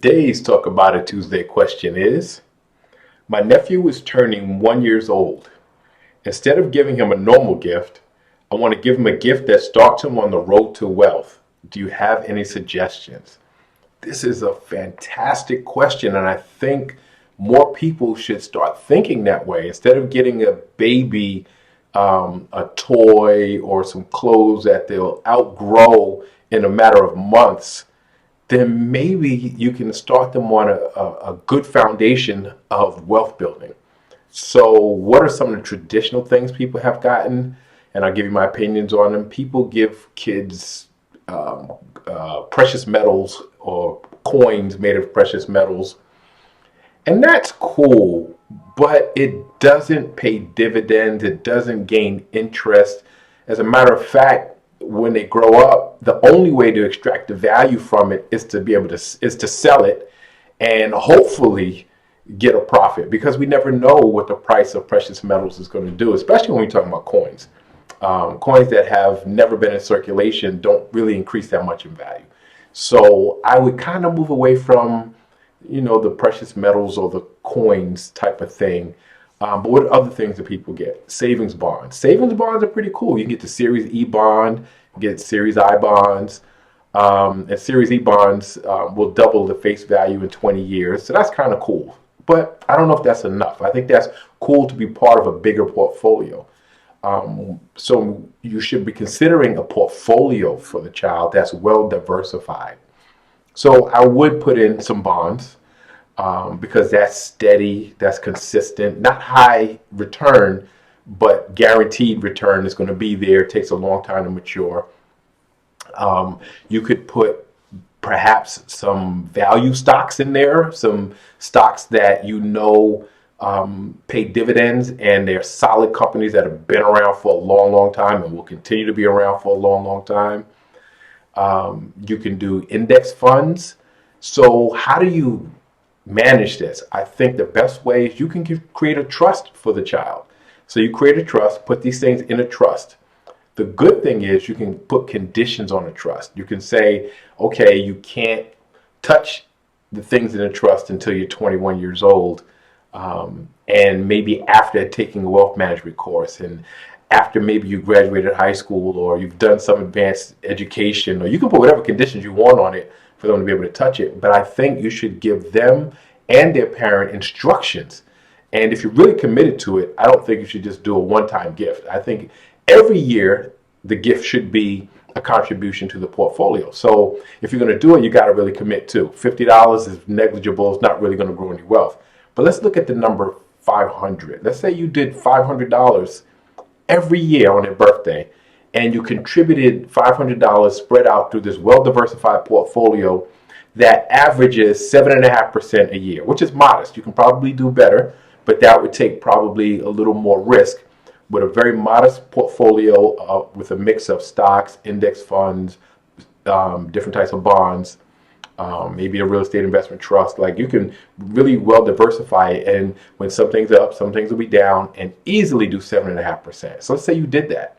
Today's Talk About It Tuesday question is, my nephew is turning 1 year old. Instead of giving him a normal gift, I want to give him a gift that starts him on the road to wealth. Do you have any suggestions? This is a fantastic question, and I think more people should start thinking that way. Instead of getting a baby a toy or some clothes that they'll outgrow in a matter of months, then maybe you can start them on a good foundation of wealth building. So what are some of the traditional things people have gotten? And I'll give you my opinions on them. People give kids precious metals or coins made of precious metals. And that's cool, but it doesn't pay dividends. It doesn't gain interest. As a matter of fact, when they grow up, the only way to extract the value from it is to sell it and hopefully get a profit, because we never know what the price of precious metals is going to do, especially when we're talking about coins. Coins that have never been in circulation don't really increase that much in value. So I would kind of move away from, the precious metals or the coins type of thing. But what other things do people get? Savings bonds. Savings bonds are pretty cool. You can get the Series E bond, you get Series I bonds, and Series E bonds will double the face value in 20 years. So that's kind of cool. But I don't know if that's enough. I think that's cool to be part of a bigger portfolio. So you should be considering a portfolio for the child that's well diversified. So I would put in some bonds. Because that's steady, that's consistent, not high return, but guaranteed return is going to be there. It takes a long time to mature. You could put perhaps some value stocks in there, some stocks that pay dividends, and they're solid companies that have been around for a long, long time and will continue to be around for a long, long time. You can do index funds. So how do you manage this? I think the best way is you can create a trust for the child. So you create a trust, put these things in a trust. The good thing is you can put conditions on a trust. You can say, okay, you can't touch the things in a trust until you're 21 years old. And maybe after taking a wealth management course, and after maybe you graduated high school, or you've done some advanced education, or you can put whatever conditions you want on it for them to be able to touch it. But I think you should give them and their parent instructions. And if you're really committed to it, I don't think you should just do a one-time gift. I think every year the gift should be a contribution to the portfolio. So if you're going to do it, you got to really commit to. $50 is negligible. It's not really going to grow any wealth. But let's look at the number 500. Let's say you did $500 every year on their birthday, and you contributed $500 spread out through this well-diversified portfolio that averages 7.5% a year, which is modest. You can probably do better, but that would take probably a little more risk. With a very modest portfolio with a mix of stocks, index funds, different types of bonds, maybe a real estate investment trust. Like, you can really well diversify it, and when some things are up, some things will be down, and easily do 7.5%. So let's say you did that.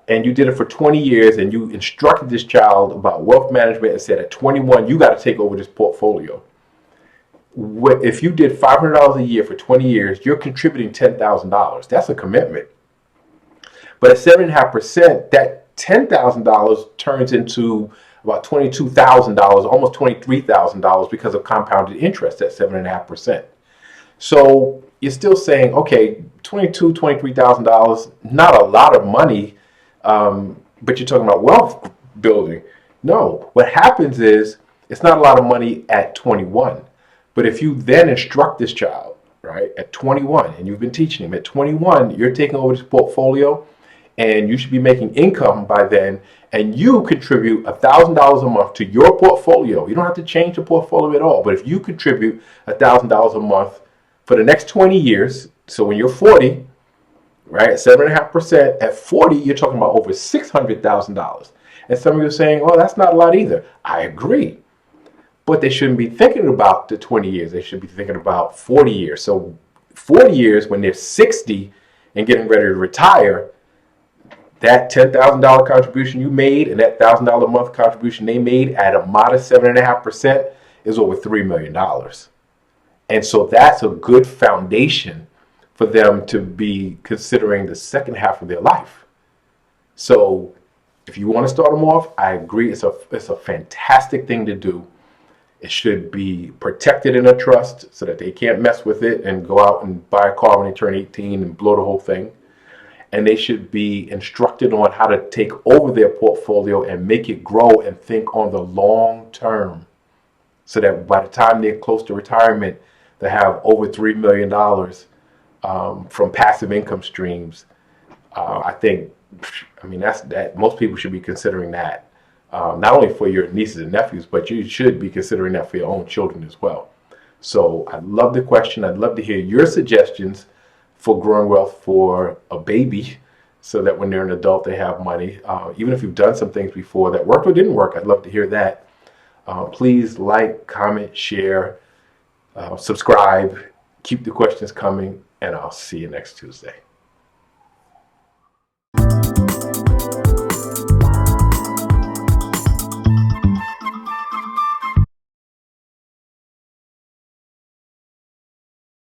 And you did it for 20 years, and you instructed this child about wealth management and said at 21, you got to take over this portfolio. If you did $500 a year for 20 years, you're contributing $10,000. That's a commitment. But at 7.5%, that $10,000 turns into about $22,000, almost $23,000, because of compounded interest at 7.5%. So you're still saying, okay, $22,000, $23,000, not a lot of money. But you're talking about wealth building. No, what happens is it's not a lot of money at 21. But if you then instruct this child, right, at 21, and you've been teaching him at 21, you're taking over this portfolio, and you should be making income by then, and you contribute $1,000 a month to your portfolio. You don't have to change the portfolio at all. But if you contribute $1,000 a month for the next 20 years, so when you're 40, right, at 7.5%, at 40, you're talking about over $600,000. And some of you are saying, well, that's not a lot either. I agree. But they shouldn't be thinking about the 20 years. They should be thinking about 40 years. So 40 years, when they're 60 and getting ready to retire, that $10,000 contribution you made and that $1,000 a month contribution they made at a modest 7.5% is over $3 million. And so that's a good foundation for them to be considering the second half of their life. So if you want to start them off, I agree. It's a fantastic thing to do. It should be protected in a trust so that they can't mess with it and go out and buy a car when they turn 18 and blow the whole thing. And they should be instructed on how to take over their portfolio and make it grow and think on the long term, so that by the time they're close to retirement, they have over $3 million from passive income streams. That most people should be considering that, not only for your nieces and nephews, but you should be considering that for your own children as well. So I love the question. I'd love to hear your suggestions for growing wealth for a baby, so that when they're an adult, they have money. Even if you've done some things before that worked or didn't work, I'd love to hear that. Please like, comment, share, subscribe, keep the questions coming, and I'll see you next Tuesday.